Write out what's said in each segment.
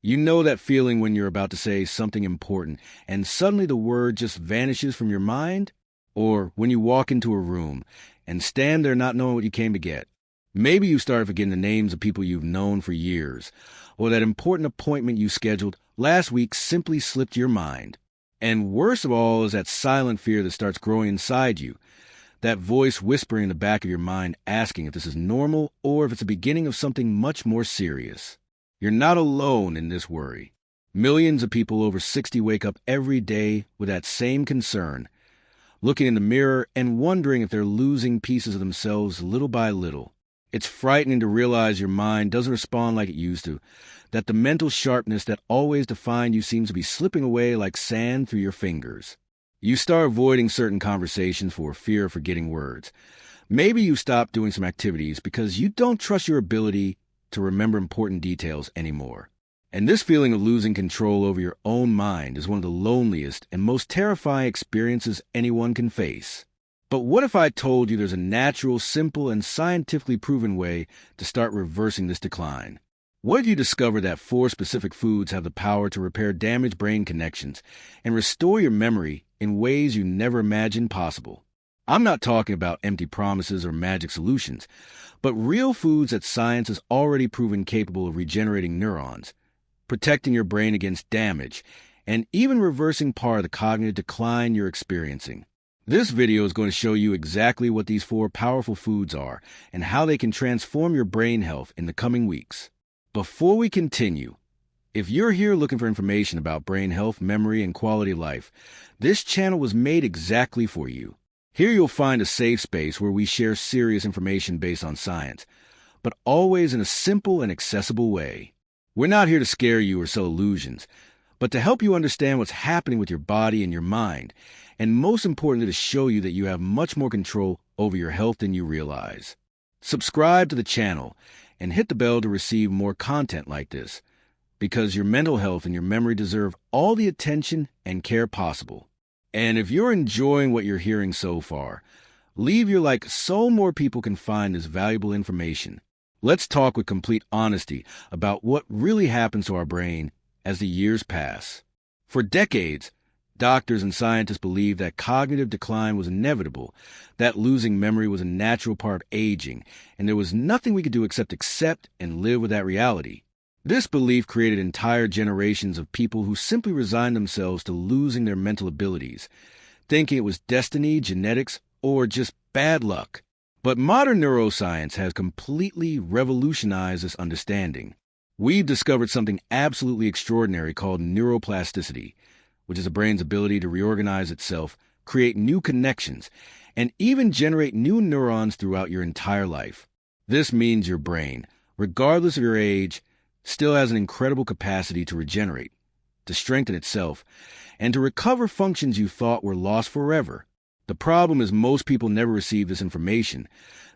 You know that feeling when you're about to say something important and suddenly the word just vanishes from your mind? Or when you walk into a room and stand there not knowing what you came to get? Maybe you started forgetting the names of people you've known for years, or that important appointment you scheduled last week simply slipped your mind. And worst of all is that silent fear that starts growing inside you, that voice whispering in the back of your mind asking if this is normal or if it's the beginning of something much more serious. You're not alone in this worry. Millions of people over 60 wake up every day with that same concern, looking in the mirror and wondering if they're losing pieces of themselves little by little. It's frightening to realize your mind doesn't respond like it used to, that the mental sharpness that always defined you seems to be slipping away like sand through your fingers. You start avoiding certain conversations for fear of forgetting words. Maybe you stop doing some activities because you don't trust your ability to remember important details anymore. And this feeling of losing control over your own mind is one of the loneliest and most terrifying experiences anyone can face. But what if I told you there's a natural, simple, and scientifically proven way to start reversing this decline? What if you discover that 4 specific foods have the power to repair damaged brain connections and restore your memory in ways you never imagined possible? I'm not talking about empty promises or magic solutions, but real foods that science has already proven capable of regenerating neurons, protecting your brain against damage, and even reversing part of the cognitive decline you're experiencing. This video is going to show you exactly what these 4 powerful foods are and how they can transform your brain health in the coming weeks. Before we continue, if you're here looking for information about brain health, memory, and quality of life, this channel was made exactly for you. Here you'll find a safe space where we share serious information based on science, but always in a simple and accessible way. We're not here to scare you or sell illusions, but to help you understand what's happening with your body and your mind, and most importantly to show you that you have much more control over your health than you realize. Subscribe to the channel and hit the bell to receive more content like this, because your mental health and your memory deserve all the attention and care possible. And if you're enjoying what you're hearing so far, leave your like so more people can find this valuable information. Let's talk with complete honesty about what really happens to our brain as the years pass. For decades, doctors and scientists believed that cognitive decline was inevitable, that losing memory was a natural part of aging, and there was nothing we could do except accept and live with that reality. This belief created entire generations of people who simply resigned themselves to losing their mental abilities, thinking it was destiny, genetics, or just bad luck. But modern neuroscience has completely revolutionized this understanding. We've discovered something absolutely extraordinary called neuroplasticity, which is the brain's ability to reorganize itself, create new connections, and even generate new neurons throughout your entire life. This means your brain, regardless of your age, still has an incredible capacity to regenerate, to strengthen itself, and to recover functions you thought were lost forever. The problem is most people never receive this information.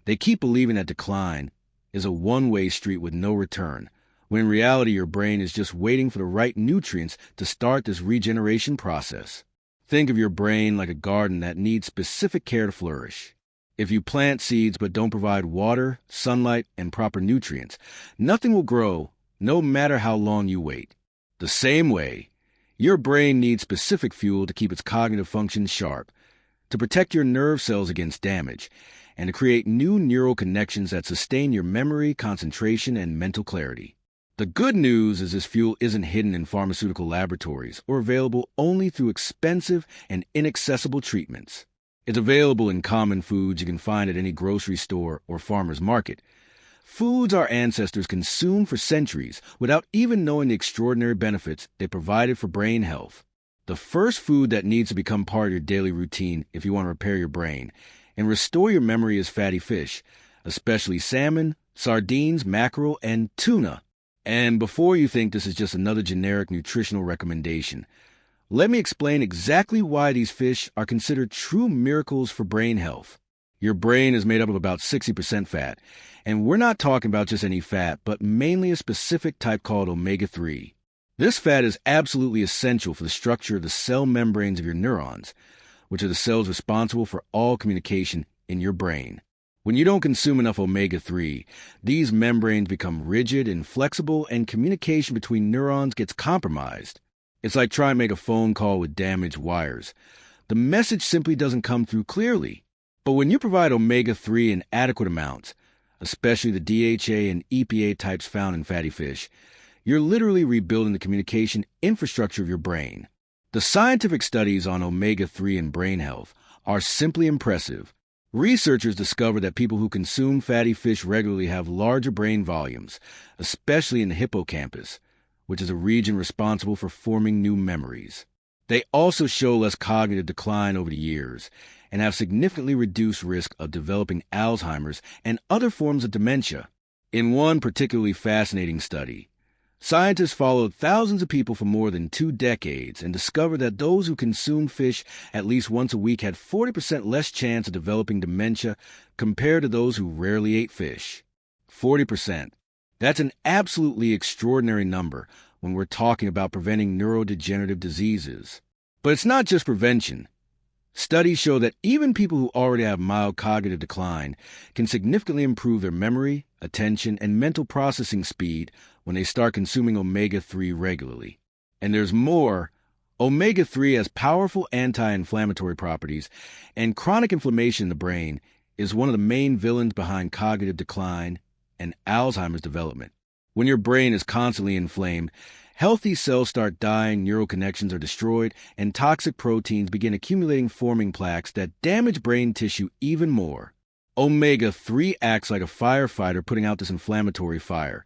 They keep believing that decline is a one-way street with no return, when in reality your brain is just waiting for the right nutrients to start this regeneration process. Think of your brain like a garden that needs specific care to flourish. If you plant seeds but don't provide water, sunlight, and proper nutrients, nothing will grow, no matter how long you wait. The same way, your brain needs specific fuel to keep its cognitive functions sharp, to protect your nerve cells against damage, and to create new neural connections that sustain your memory, concentration, and mental clarity. The good news is this fuel isn't hidden in pharmaceutical laboratories or available only through expensive and inaccessible treatments. It's available in common foods you can find at any grocery store or farmer's market. Foods our ancestors consumed for centuries without even knowing the extraordinary benefits they provided for brain health. The first food that needs to become part of your daily routine if you want to repair your brain and restore your memory is fatty fish, especially salmon, sardines, mackerel, and tuna. And before you think this is just another generic nutritional recommendation, let me explain exactly why these fish are considered true miracles for brain health. Your brain is made up of about 60% fat, and we're not talking about just any fat, but mainly a specific type called omega-3. This fat is absolutely essential for the structure of the cell membranes of your neurons, which are the cells responsible for all communication in your brain. When you don't consume enough omega-3, these membranes become rigid, inflexible, and communication between neurons gets compromised. It's like trying to make a phone call with damaged wires. The message simply doesn't come through clearly. But when you provide omega-3 in adequate amounts, especially the DHA and EPA types found in fatty fish, you're literally rebuilding the communication infrastructure of your brain. The scientific studies on omega-3 and brain health are simply impressive. Researchers discovered that people who consume fatty fish regularly have larger brain volumes, especially in the hippocampus, which is a region responsible for forming new memories. They also show less cognitive decline over the years and have significantly reduced risk of developing Alzheimer's and other forms of dementia. In one particularly fascinating study, scientists followed thousands of people for more than 2 decades and discovered that those who consumed fish at least once a week had 40% less chance of developing dementia compared to those who rarely ate fish. 40%. That's an absolutely extraordinary number when we're talking about preventing neurodegenerative diseases. But it's not just prevention. Studies show that even people who already have mild cognitive decline can significantly improve their memory, attention, and mental processing speed when they start consuming omega-3 regularly. And there's more. Omega-3 has powerful anti-inflammatory properties, and chronic inflammation in the brain is one of the main villains behind cognitive decline and Alzheimer's development. When your brain is constantly inflamed, healthy cells start dying, neural connections are destroyed, and toxic proteins begin accumulating, forming plaques that damage brain tissue even more. Omega-3 acts like a firefighter putting out this inflammatory fire,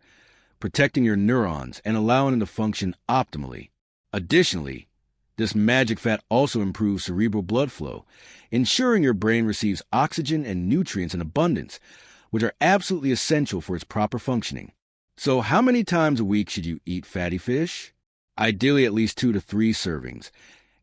protecting your neurons and allowing them to function optimally. Additionally, this magic fat also improves cerebral blood flow, ensuring your brain receives oxygen and nutrients in abundance, which are absolutely essential for its proper functioning. So how many times a week should you eat fatty fish? Ideally at least 2 to 3 servings,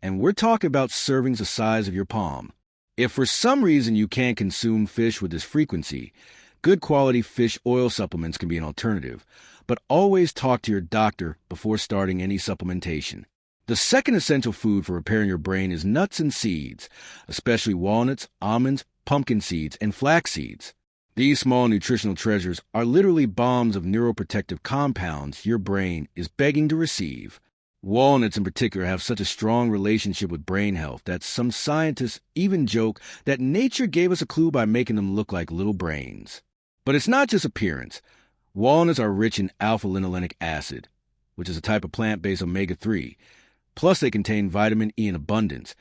and we're talking about servings the size of your palm. If for some reason you can't consume fish with this frequency, good quality fish oil supplements can be an alternative, but always talk to your doctor before starting any supplementation. The second essential food for repairing your brain is nuts and seeds, especially walnuts, almonds, pumpkin seeds, and flax seeds. These small nutritional treasures are literally bombs of neuroprotective compounds your brain is begging to receive. Walnuts in particular have such a strong relationship with brain health that some scientists even joke that nature gave us a clue by making them look like little brains. But it's not just appearance. Walnuts are rich in alpha-linolenic acid, which is a type of plant-based omega-3. Plus they contain vitamin E in abundance,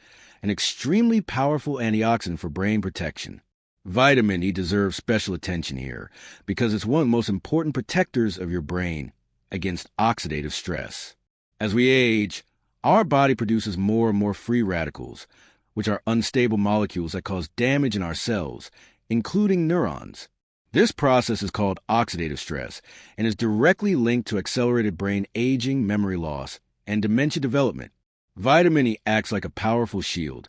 an extremely powerful antioxidant for brain protection. Vitamin E deserves special attention here because it's one of the most important protectors of your brain against oxidative stress. As we age, our body produces more and more free radicals, which are unstable molecules that cause damage in our cells, including neurons. This process is called oxidative stress and is directly linked to accelerated brain aging, memory loss, and dementia development. Vitamin E acts like a powerful shield,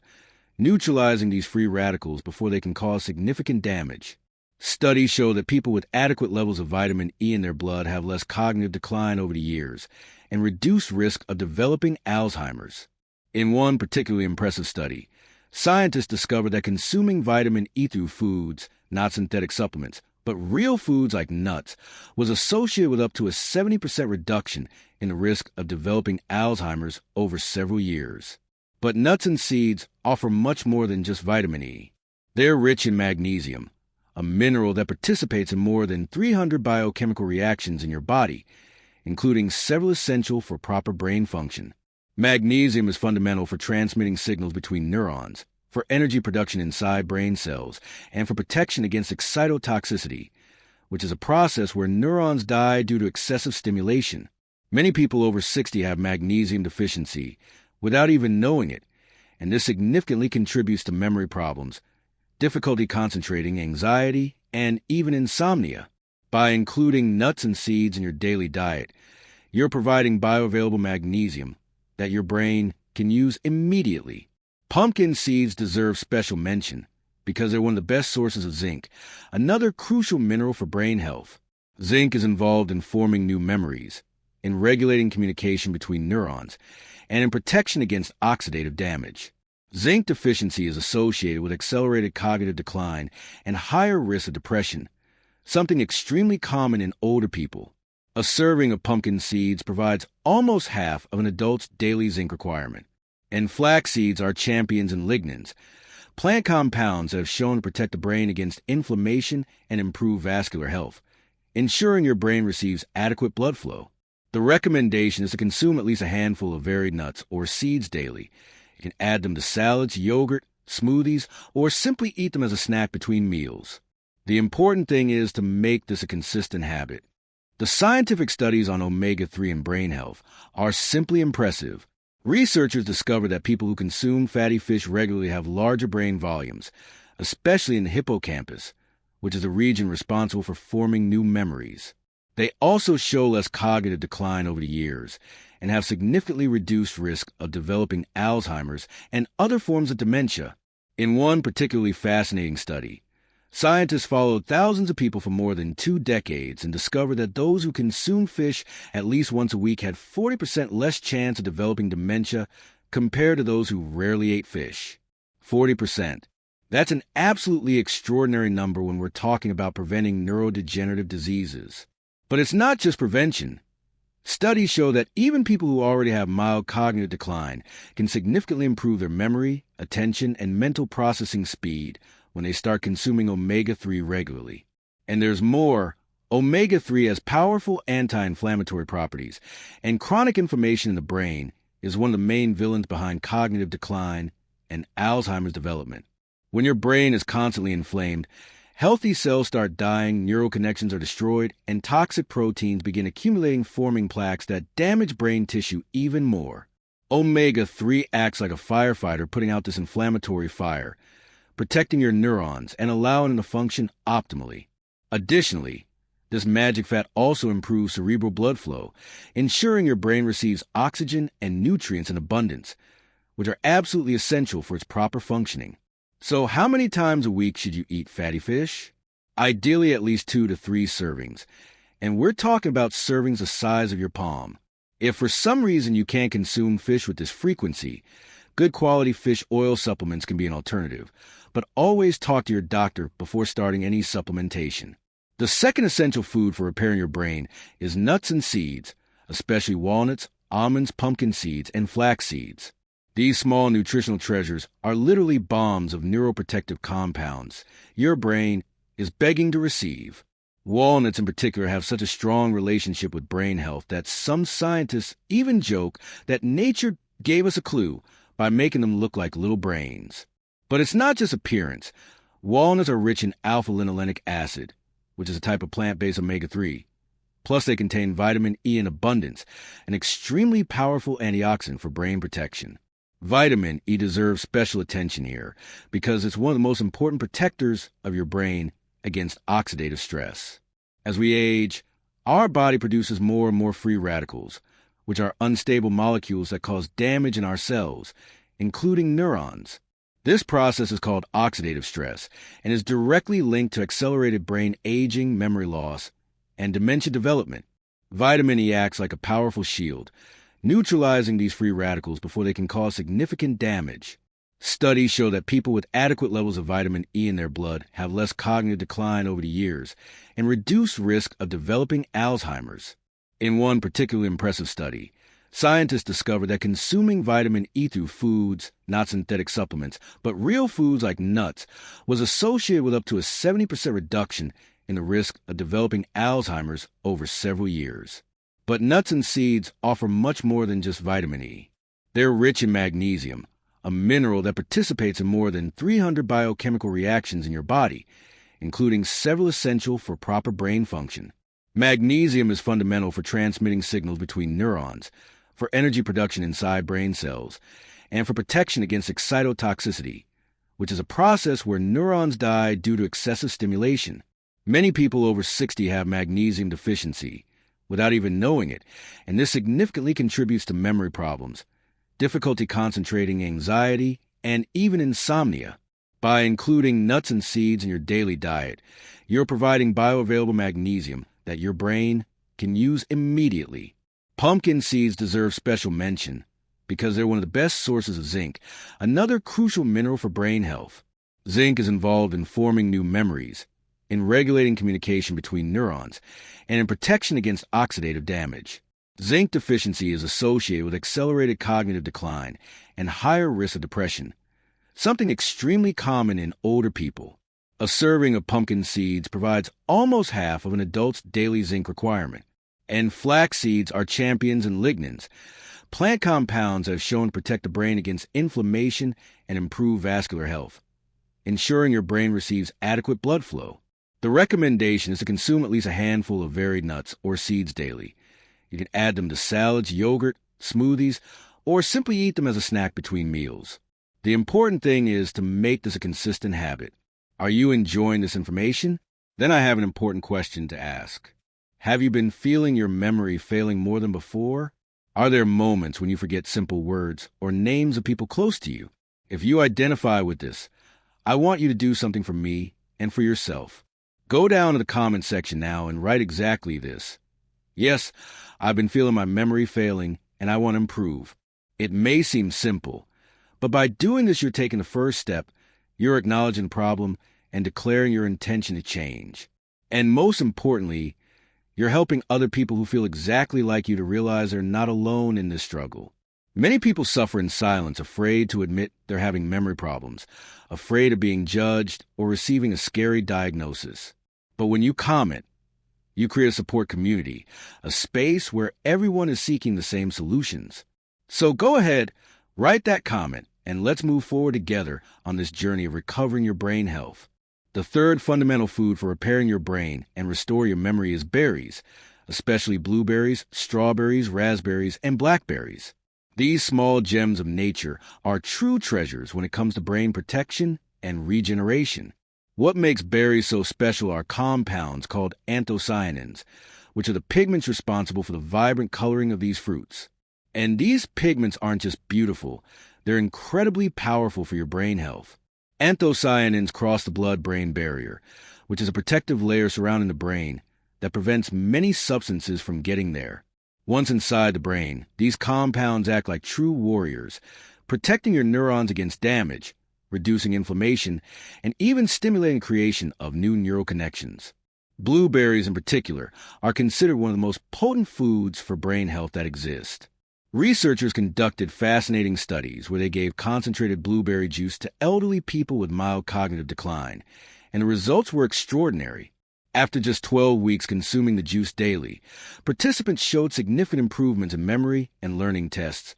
neutralizing these free radicals before they can cause significant damage. Studies show that people with adequate levels of vitamin E in their blood have less cognitive decline over the years and reduced risk of developing Alzheimer's. In one particularly impressive study, scientists discovered that consuming vitamin E through foods, not synthetic supplements, but real foods like nuts, was associated with up to a 70% reduction in the risk of developing Alzheimer's over several years. But nuts and seeds offer much more than just vitamin E. They're rich in magnesium, a mineral that participates in more than 300 biochemical reactions in your body, including several essential for proper brain function. Magnesium is fundamental for transmitting signals between neurons, for energy production inside brain cells, and for protection against excitotoxicity, which is a process where neurons die due to excessive stimulation. Many people over 60 have magnesium deficiency without even knowing it, and this significantly contributes to memory problems, difficulty concentrating, anxiety, and even insomnia. By including nuts and seeds in your daily diet, you're providing bioavailable magnesium that your brain can use immediately. Pumpkin seeds deserve special mention because they're one of the best sources of zinc, another crucial mineral for brain health. Zinc is involved in forming new memories, in regulating communication between neurons, and in protection against oxidative damage. Zinc deficiency is associated with accelerated cognitive decline and higher risk of depression, something extremely common in older people. A serving of pumpkin seeds provides almost half of an adult's daily zinc requirement. And flax seeds are champions in lignans, plant compounds that have shown to protect the brain against inflammation and improve vascular health, ensuring your brain receives adequate blood flow. The recommendation is to consume at least a handful of varied nuts or seeds daily. You can add them to salads, yogurt, smoothies, or simply eat them as a snack between meals. The important thing is to make this a consistent habit. The scientific studies on omega-3 and brain health are simply impressive. Researchers discovered that people who consume fatty fish regularly have larger brain volumes, especially in the hippocampus, which is a region responsible for forming new memories. They also show less cognitive decline over the years and have significantly reduced risk of developing Alzheimer's and other forms of dementia. In one particularly fascinating study, scientists followed thousands of people for more than 2 decades and discovered that those who consumed fish at least once a week had 40% less chance of developing dementia compared to those who rarely ate fish. 40%. That's an absolutely extraordinary number when we're talking about preventing neurodegenerative diseases. But it's not just prevention. Studies show that even people who already have mild cognitive decline can significantly improve their memory, attention, and mental processing speed when they start consuming omega-3 regularly. And there's more. Omega-3 has powerful anti-inflammatory properties, and chronic inflammation in the brain is one of the main villains behind cognitive decline and Alzheimer's development. When your brain is constantly inflamed, healthy cells start dying, neural connections are destroyed, and toxic proteins begin accumulating, forming plaques that damage brain tissue even more. Omega-3 acts like a firefighter, putting out this inflammatory fire, protecting your neurons and allowing them to function optimally. Additionally, this magic fat also improves cerebral blood flow, ensuring your brain receives oxygen and nutrients in abundance, which are absolutely essential for its proper functioning. So how many times a week should you eat fatty fish? Ideally at least 2 to 3 servings. And we're talking about servings the size of your palm. If for some reason you can't consume fish with this frequency, good quality fish oil supplements can be an alternative. But always talk to your doctor before starting any supplementation. The second essential food for repairing your brain is nuts and seeds, especially walnuts, almonds, pumpkin seeds, and flax seeds. These small nutritional treasures are literally bombs of neuroprotective compounds your brain is begging to receive. Walnuts in particular have such a strong relationship with brain health that some scientists even joke that nature gave us a clue by making them look like little brains. But it's not just appearance. Walnuts are rich in alpha-linolenic acid, which is a type of plant-based omega-3. Plus, they contain vitamin E in abundance, an extremely powerful antioxidant for brain protection. Vitamin E deserves special attention here because it's one of the most important protectors of your brain against oxidative stress. As we age, our body produces more and more free radicals, which are unstable molecules that cause damage in our cells, including neurons. This process is called oxidative stress and is directly linked to accelerated brain aging, memory loss, and dementia development. Vitamin E acts like a powerful shield, neutralizing these free radicals before they can cause significant damage. Studies show that people with adequate levels of vitamin E in their blood have less cognitive decline over the years and reduced risk of developing Alzheimer's. In one particularly impressive study, scientists discovered that consuming vitamin E through foods, not synthetic supplements, but real foods like nuts, was associated with up to a 70% reduction in the risk of developing Alzheimer's over several years. But nuts and seeds offer much more than just vitamin E. They're rich in magnesium, a mineral that participates in more than 300 biochemical reactions in your body, including several essential for proper brain function. Magnesium is fundamental for transmitting signals between neurons, for energy production inside brain cells, and for protection against excitotoxicity, which is a process where neurons die due to excessive stimulation. Many people over 60 have magnesium deficiency without even knowing it, and this significantly contributes to memory problems, difficulty concentrating, anxiety, and even insomnia. By including nuts and seeds in your daily diet, you're providing bioavailable magnesium that your brain can use immediately. Pumpkin seeds deserve special mention because they're one of the best sources of zinc, another crucial mineral for brain health. Zinc is involved in forming new memories, in regulating communication between neurons, and in protection against oxidative damage. Zinc deficiency is associated with accelerated cognitive decline and higher risk of depression, something extremely common in older people. A serving of pumpkin seeds provides almost half of an adult's daily zinc requirement, and flax seeds are champions in lignans, plant compounds that have shown to protect the brain against inflammation and improve vascular health, ensuring your brain receives adequate blood flow. The recommendation is to consume at least a handful of varied nuts or seeds daily. You can add them to salads, yogurt, smoothies, or simply eat them as a snack between meals. The important thing is to make this a consistent habit. Are you enjoying this information? Then I have an important question to ask. Have you been feeling your memory failing more than before? Are there moments when you forget simple words or names of people close to you? If you identify with this, I want you to do something for me and for yourself. Go down to the comment section now and write exactly this. Yes, I've been feeling my memory failing and I want to improve. It may seem simple, but by doing this, you're taking the first step. You're acknowledging the problem and declaring your intention to change. And most importantly, you're helping other people who feel exactly like you to realize they're not alone in this struggle. Many people suffer in silence, afraid to admit they're having memory problems, afraid of being judged or receiving a scary diagnosis. But when you comment, you create a support community, a space where everyone is seeking the same solutions. So go ahead, write that comment, and let's move forward together on this journey of recovering your brain health. The third fundamental food for repairing your brain and restore your memory is berries, especially blueberries, strawberries, raspberries, and blackberries. These small gems of nature are true treasures when it comes to brain protection and regeneration. What makes berries so special are compounds called anthocyanins, which are the pigments responsible for the vibrant coloring of these fruits. And these pigments aren't just beautiful, they're incredibly powerful for your brain health. Anthocyanins cross the blood-brain barrier, which is a protective layer surrounding the brain that prevents many substances from getting there. Once inside the brain, these compounds act like true warriors, protecting your neurons against damage, reducing inflammation, and even stimulating creation of new neural connections. Blueberries in particular are considered one of the most potent foods for brain health that exist. Researchers conducted fascinating studies where they gave concentrated blueberry juice to elderly people with mild cognitive decline, and the results were extraordinary. After just 12 weeks consuming the juice daily, participants showed significant improvements in memory and learning tests.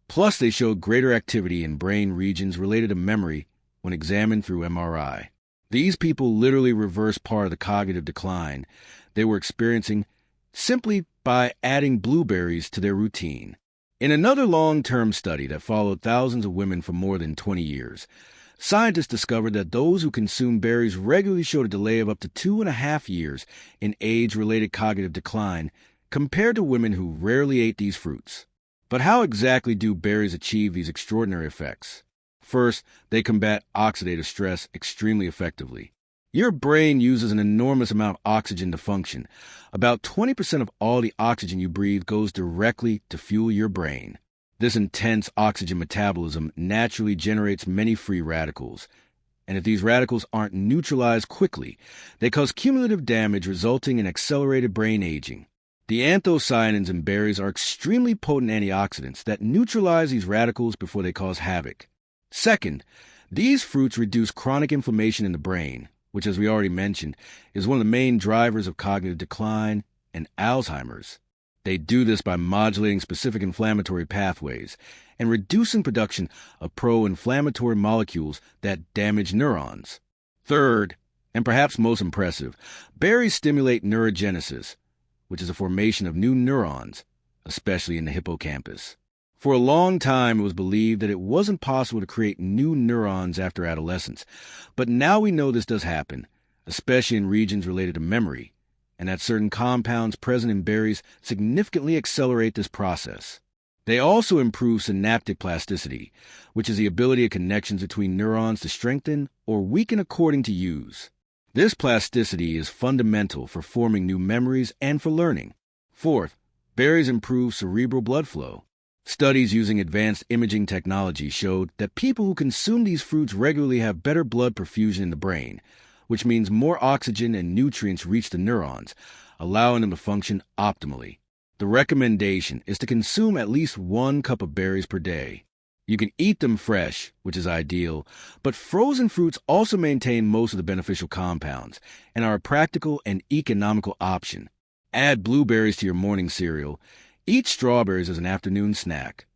Plus, they showed greater activity in brain regions related to memory when examined through MRI. These people literally reversed part of the cognitive decline they were experiencing simply by adding blueberries to their routine. In another long-term study that followed thousands of women for more than 20 years, scientists discovered that those who consumed berries regularly showed a delay of up to 2.5 years in age-related cognitive decline compared to women who rarely ate these fruits. But how exactly do berries achieve these extraordinary effects? First, they combat oxidative stress extremely effectively. Your brain uses an enormous amount of oxygen to function. About 20% of all the oxygen you breathe goes directly to fuel your brain. This intense oxygen metabolism naturally generates many free radicals. And if these radicals aren't neutralized quickly, they cause cumulative damage resulting in accelerated brain aging. The anthocyanins in berries are extremely potent antioxidants that neutralize these radicals before they cause havoc. Second, these fruits reduce chronic inflammation in the brain, which, as we already mentioned, is one of the main drivers of cognitive decline and Alzheimer's. They do this by modulating specific inflammatory pathways and reducing production of pro-inflammatory molecules that damage neurons. Third, and perhaps most impressive, berries stimulate neurogenesis, which is the formation of new neurons, especially in the hippocampus. For a long time, it was believed that it wasn't possible to create new neurons after adolescence, but now we know this does happen, especially in regions related to memory, and that certain compounds present in berries significantly accelerate this process. They also improve synaptic plasticity, which is the ability of connections between neurons to strengthen or weaken according to use. This plasticity is fundamental for forming new memories and for learning. Fourth, berries improve cerebral blood flow. Studies using advanced imaging technology showed that people who consume these fruits regularly have better blood perfusion in the brain, which means more oxygen and nutrients reach the neurons, allowing them to function optimally. The recommendation is to consume at least 1 cup of berries per day. You can eat them fresh, which is ideal, but frozen fruits also maintain most of the beneficial compounds and are a practical and economical option. Add blueberries to your morning cereal. Eat strawberries as an afternoon snack.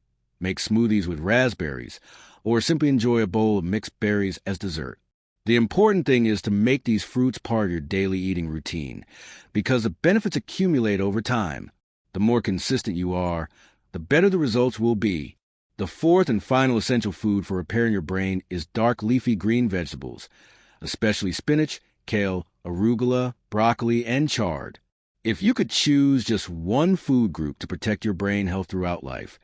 Make smoothies with raspberries, or simply enjoy a bowl of mixed berries as dessert. The important thing is to make these fruits part of your daily eating routine, because the benefits accumulate over time. The more consistent you are, the better the results will be. The fourth and final essential food for repairing your brain is dark leafy green vegetables, especially spinach, kale, arugula, broccoli, and chard. If you could choose just one food group to protect your brain health throughout life,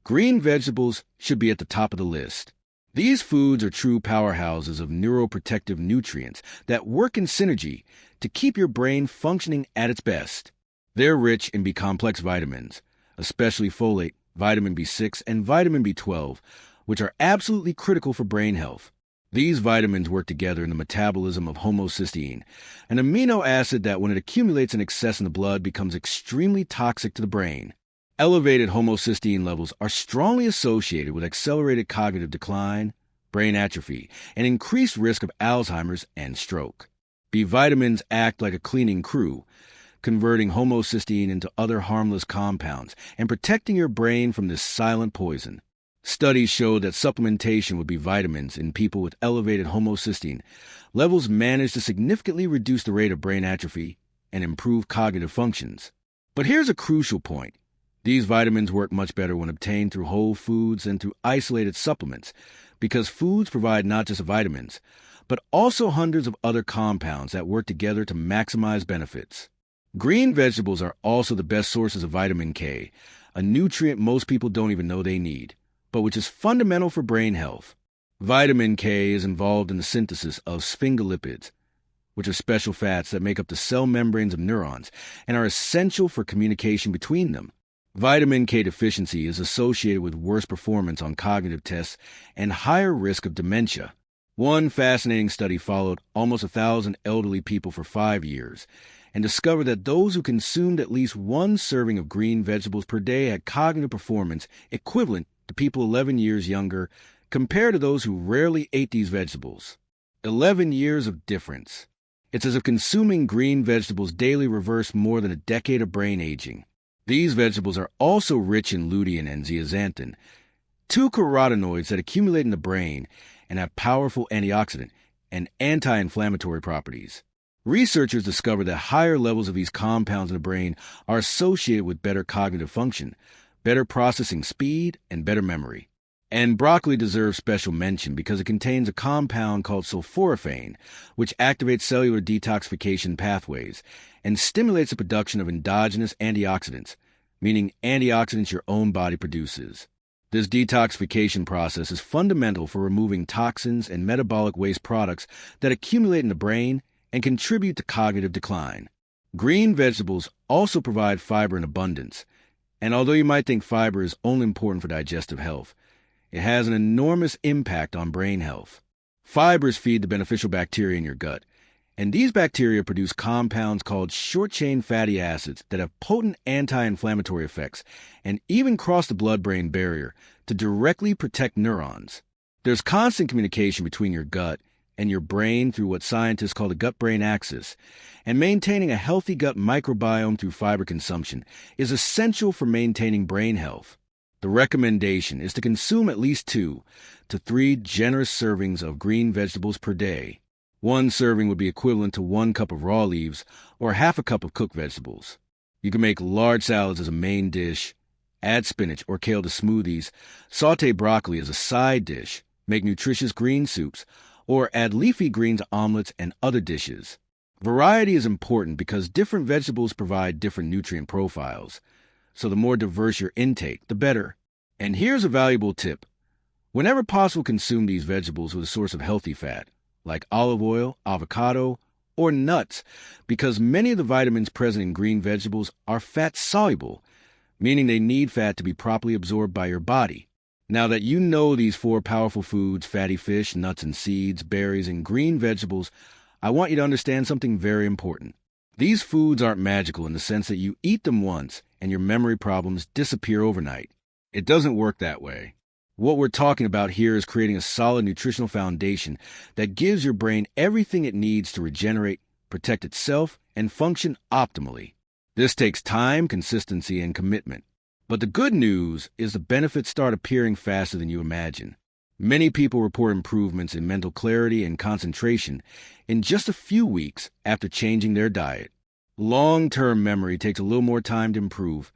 green vegetables should be at the top of the list. These foods are true powerhouses of neuroprotective nutrients that work in synergy to keep your brain functioning at its best. They're rich in B-complex vitamins, especially folate, vitamin B6, and vitamin B12, which are absolutely critical for brain health. These vitamins work together in the metabolism of homocysteine, an amino acid that, when it accumulates in excess in the blood, becomes extremely toxic to the brain. Elevated homocysteine levels are strongly associated with accelerated cognitive decline, brain atrophy, and increased risk of Alzheimer's and stroke. B vitamins act like a cleaning crew, converting homocysteine into other harmless compounds and protecting your brain from this silent poison. Studies show that supplementation with B vitamins in people with elevated homocysteine levels manage to significantly reduce the rate of brain atrophy and improve cognitive functions. But here's a crucial point. These vitamins work much better when obtained through whole foods than through isolated supplements, because foods provide not just vitamins, but also hundreds of other compounds that work together to maximize benefits. Green vegetables are also the best sources of vitamin K, a nutrient most people don't even know they need, but which is fundamental for brain health. Vitamin K is involved in the synthesis of sphingolipids, which are special fats that make up the cell membranes of neurons and are essential for communication between them. Vitamin K deficiency is associated with worse performance on cognitive tests and higher risk of dementia. One fascinating study followed almost 1,000 elderly people for 5 years and discovered that those who consumed at least 1 serving of green vegetables per day had cognitive performance equivalent to people 11 years younger compared to those who rarely ate these vegetables. 11 years of difference. It's as if consuming green vegetables daily reversed more than a decade of brain aging. These vegetables are also rich in lutein and zeaxanthin, 2 carotenoids that accumulate in the brain and have powerful antioxidant and anti-inflammatory properties. Researchers discovered that higher levels of these compounds in the brain are associated with better cognitive function, better processing speed, and better memory. And broccoli deserves special mention because it contains a compound called sulforaphane, which activates cellular detoxification pathways and stimulates the production of endogenous antioxidants, meaning antioxidants your own body produces. This detoxification process is fundamental for removing toxins and metabolic waste products that accumulate in the brain and contribute to cognitive decline. Green vegetables also provide fiber in abundance, and although you might think fiber is only important for digestive health, it has an enormous impact on brain health. Fibers feed the beneficial bacteria in your gut, and these bacteria produce compounds called short-chain fatty acids that have potent anti-inflammatory effects and even cross the blood-brain barrier to directly protect neurons. There's constant communication between your gut and your brain through what scientists call the gut-brain axis, and maintaining a healthy gut microbiome through fiber consumption is essential for maintaining brain health. The recommendation is to consume at least 2 to 3 generous servings of green vegetables per day. 1 serving would be equivalent to 1 cup of raw leaves or half a cup of cooked vegetables. You can make large salads as a main dish, add spinach or kale to smoothies, saute broccoli as a side dish, make nutritious green soups, or add leafy greens to omelets and other dishes. Variety is important because different vegetables provide different nutrient profiles, so the more diverse your intake, the better. And here's a valuable tip. Whenever possible, consume these vegetables with a source of healthy fat, like olive oil, avocado, or nuts, because many of the vitamins present in green vegetables are fat-soluble, meaning they need fat to be properly absorbed by your body. Now that you know these four powerful foods, fatty fish, nuts and seeds, berries, and green vegetables, I want you to understand something very important. These foods aren't magical in the sense that you eat them once and your memory problems disappear overnight. It doesn't work that way. What we're talking about here is creating a solid nutritional foundation that gives your brain everything it needs to regenerate, protect itself, and function optimally. This takes time, consistency, and commitment. But the good news is the benefits start appearing faster than you imagine. Many people report improvements in mental clarity and concentration in just a few weeks after changing their diet. Long-term memory takes a little more time to improve,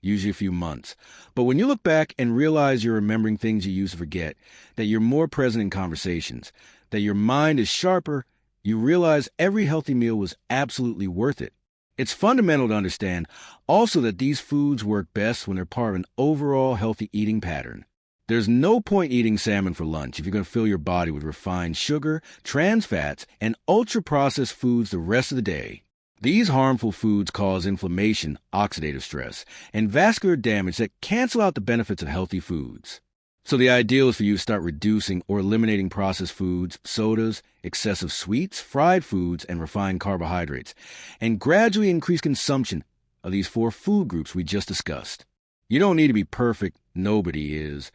usually a few months. But when you look back and realize you're remembering things you used to forget, that you're more present in conversations, that your mind is sharper, you realize every healthy meal was absolutely worth it. It's fundamental to understand also that these foods work best when they're part of an overall healthy eating pattern. There's no point eating salmon for lunch if you're going to fill your body with refined sugar, trans fats, and ultra-processed foods the rest of the day. These harmful foods cause inflammation, oxidative stress, and vascular damage that cancel out the benefits of healthy foods. So the ideal is for you to start reducing or eliminating processed foods, sodas, excessive sweets, fried foods, and refined carbohydrates, and gradually increase consumption of these four food groups we just discussed. You don't need to be perfect, nobody is,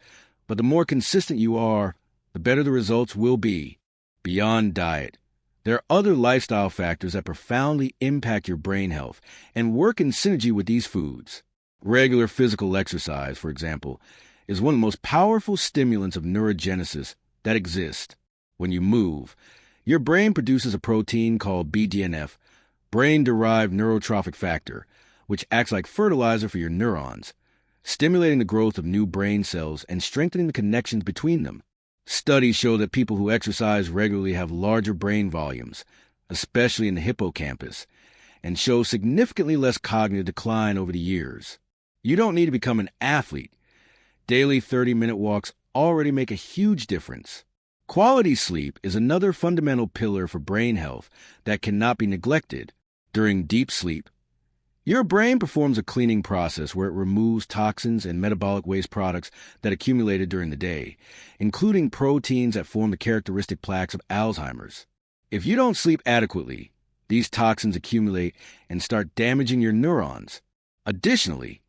but the more consistent you are, the better the results will be. Beyond diet, there are other lifestyle factors that profoundly impact your brain health and work in synergy with these foods. Regular physical exercise, for example, is one of the most powerful stimulants of neurogenesis that exist. When you move, your brain produces a protein called BDNF, brain-derived neurotrophic factor, which acts like fertilizer for your neurons, stimulating the growth of new brain cells and strengthening the connections between them. Studies show that people who exercise regularly have larger brain volumes, especially in the hippocampus, and show significantly less cognitive decline over the years. You don't need to become an athlete. Daily 30-minute walks already make a huge difference. Quality sleep is another fundamental pillar for brain health that cannot be neglected. During deep sleep, your brain performs a cleaning process where it removes toxins and metabolic waste products that accumulated during the day, including proteins that form the characteristic plaques of Alzheimer's. If you don't sleep adequately, these toxins accumulate and start damaging your neurons. Additionally,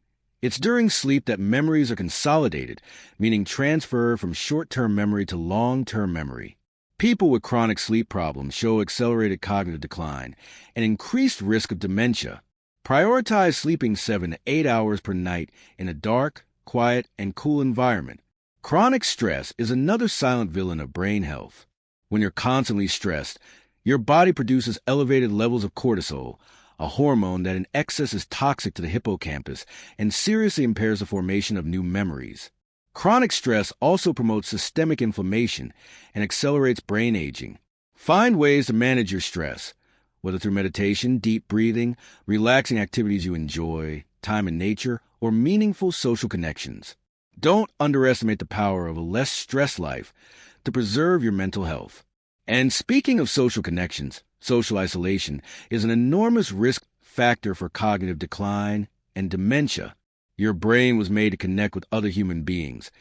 it's during sleep that memories are consolidated, meaning transfer from short-term memory to long-term memory. People with chronic sleep problems show accelerated cognitive decline and increased risk of dementia. Prioritize sleeping 7 to 8 hours per night in a dark, quiet, and cool environment. Chronic stress is another silent villain of brain health. When you're constantly stressed, your body produces elevated levels of cortisol, a hormone that in excess is toxic to the hippocampus and seriously impairs the formation of new memories. Chronic stress also promotes systemic inflammation and accelerates brain aging. Find ways to manage your stress, whether through meditation, deep breathing, relaxing activities you enjoy, time in nature, or meaningful social connections. Don't underestimate the power of a less stressed life to preserve your mental health. And speaking of social connections, social isolation is an enormous risk factor for cognitive decline and dementia. Your brain was made to connect with other human beings,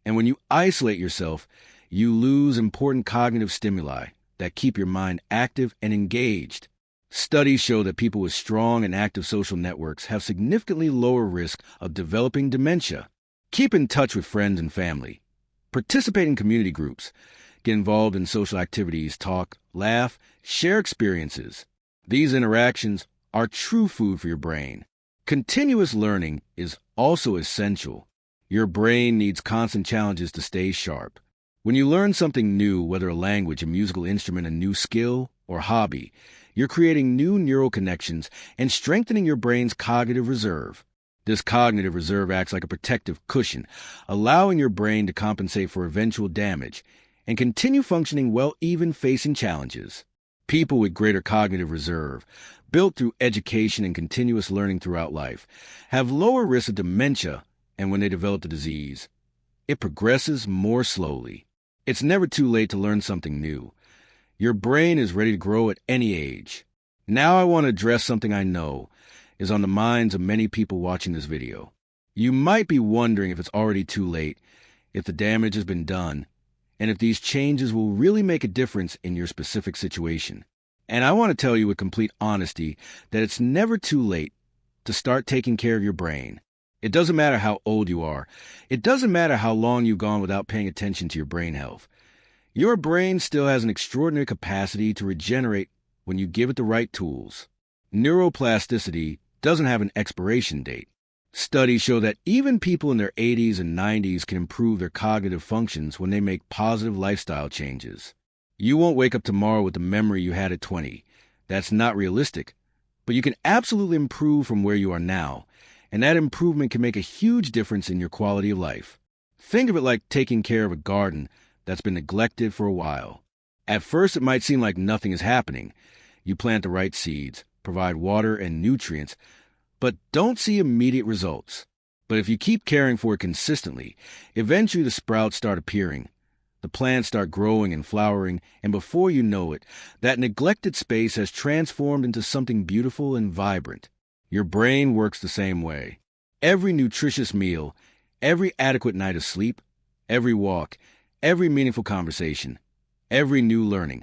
and when you isolate yourself, you lose important cognitive stimuli that keep your mind active and engaged. Studies show that people with strong and active social networks have significantly lower risk of developing dementia. Keep in touch with friends and family. Participate in community groups. Get involved in social activities, talk, laugh, share experiences. These interactions are true food for your brain. Continuous learning is also essential. Your brain needs constant challenges to stay sharp. When you learn something new, whether a language, a musical instrument, a new skill, or hobby, you're creating new neural connections and strengthening your brain's cognitive reserve. This cognitive reserve acts like a protective cushion, allowing your brain to compensate for eventual damage and continue functioning well even facing challenges. People with greater cognitive reserve, built through education and continuous learning throughout life, have lower risk of dementia, and when they develop the disease, it progresses more slowly. It's never too late to learn something new. Your brain is ready to grow at any age. Now I want to address something I know is on the minds of many people watching this video. You might be wondering if it's already too late, if the damage has been done, and if these changes will really make a difference in your specific situation. And I want to tell you with complete honesty that it's never too late to start taking care of your brain. It doesn't matter how old you are. It doesn't matter how long you've gone without paying attention to your brain health. Your brain still has an extraordinary capacity to regenerate when you give it the right tools. Neuroplasticity doesn't have an expiration date. Studies show that even people in their 80s and 90s can improve their cognitive functions when they make positive lifestyle changes. You won't wake up tomorrow with the memory you had at 20. That's not realistic. But you can absolutely improve from where you are now, and that improvement can make a huge difference in your quality of life. Think of it like taking care of a garden that's been neglected for a while. At first, it might seem like nothing is happening. You plant the right seeds, provide water and nutrients, but don't see immediate results. But if you keep caring for it consistently, eventually the sprouts start appearing. The plants start growing and flowering, and before you know it, that neglected space has transformed into something beautiful and vibrant. Your brain works the same way. Every nutritious meal, every adequate night of sleep, every walk, every meaningful conversation, every new learning,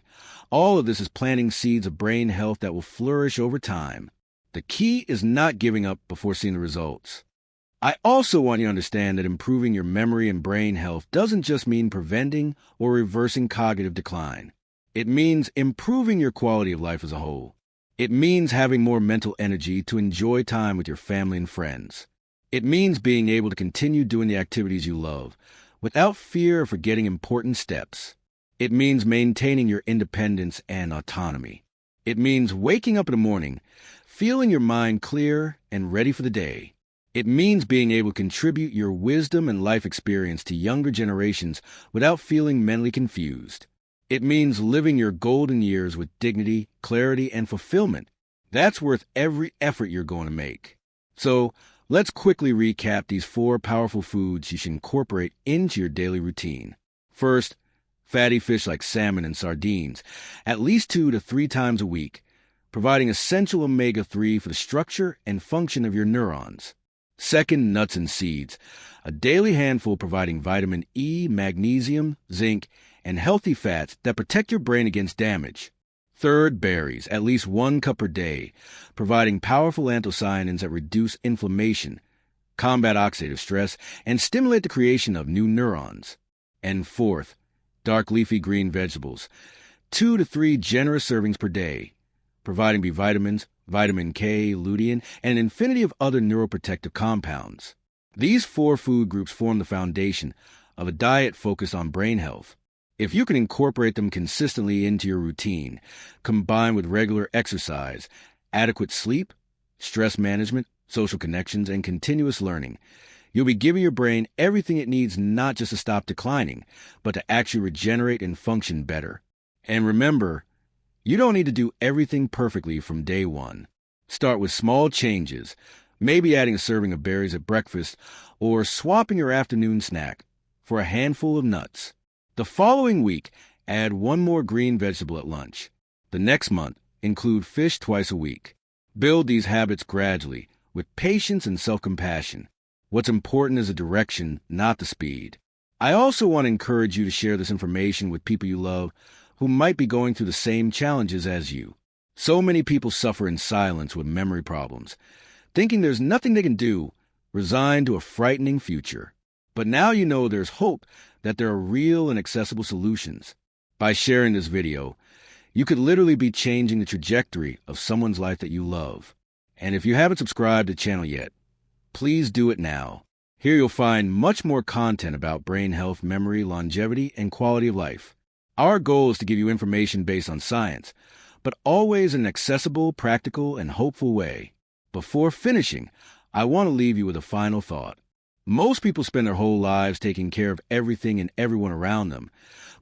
all of this is planting seeds of brain health that will flourish over time. The key is not giving up before seeing the results. I also want you to understand that improving your memory and brain health doesn't just mean preventing or reversing cognitive decline. It means improving your quality of life as a whole. It means having more mental energy to enjoy time with your family and friends. It means being able to continue doing the activities you love without fear of forgetting important steps. It means maintaining your independence and autonomy. It means waking up in the morning, feeling your mind clear and ready for the day. It means being able to contribute your wisdom and life experience to younger generations without feeling mentally confused. It means living your golden years with dignity, clarity, and fulfillment. That's worth every effort you're going to make. So, let's quickly recap these 4 powerful foods you should incorporate into your daily routine. First, fatty fish like salmon and sardines, at least 2 to 3 times a week, providing essential omega-3 for the structure and function of your neurons. Second, nuts and seeds, a daily handful providing vitamin E, magnesium, zinc, and healthy fats that protect your brain against damage. Third, berries, at least 1 cup per day, providing powerful anthocyanins that reduce inflammation, combat oxidative stress, and stimulate the creation of new neurons. And fourth, dark leafy green vegetables, 2 to 3 generous servings per day, providing B vitamins, vitamin K, lutein, and an infinity of other neuroprotective compounds. These 4 food groups form the foundation of a diet focused on brain health. If you can incorporate them consistently into your routine, combined with regular exercise, adequate sleep, stress management, social connections, and continuous learning, you'll be giving your brain everything it needs not just to stop declining, but to actually regenerate and function better. And remember, you don't need to do everything perfectly from day one. Start with small changes, maybe adding a serving of berries at breakfast or swapping your afternoon snack for a handful of nuts. The following week, add 1 more green vegetable at lunch. The next month, include fish twice a week. Build these habits gradually, with patience and self-compassion. What's important is the direction, not the speed. I also want to encourage you to share this information with people you love who might be going through the same challenges as you. So many people suffer in silence with memory problems, thinking there's nothing they can do, resigned to a frightening future. But now you know there's hope, that there are real and accessible solutions. By sharing this video, you could literally be changing the trajectory of someone's life that you love. And if you haven't subscribed to the channel yet, please do it now. Here you'll find much more content about brain health, memory, longevity, and quality of life. Our goal is to give you information based on science, but always in an accessible, practical, and hopeful way. Before finishing, I want to leave you with a final thought. Most people spend their whole lives taking care of everything and everyone around them,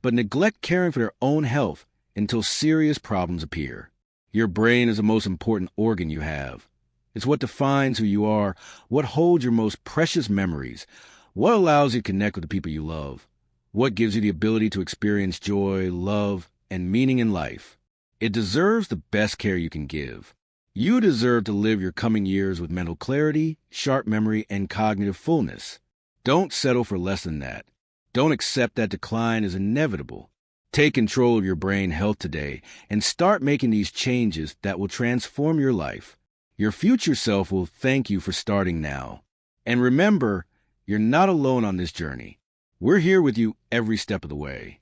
but neglect caring for their own health until serious problems appear. Your brain is the most important organ you have. It's what defines who you are, what holds your most precious memories, what allows you to connect with the people you love, what gives you the ability to experience joy, love, and meaning in life. It deserves the best care you can give. You deserve to live your coming years with mental clarity, sharp memory, and cognitive fullness. Don't settle for less than that. Don't accept that decline is inevitable. Take control of your brain health today and start making these changes that will transform your life. Your future self will thank you for starting now. And remember, you're not alone on this journey. We're here with you every step of the way.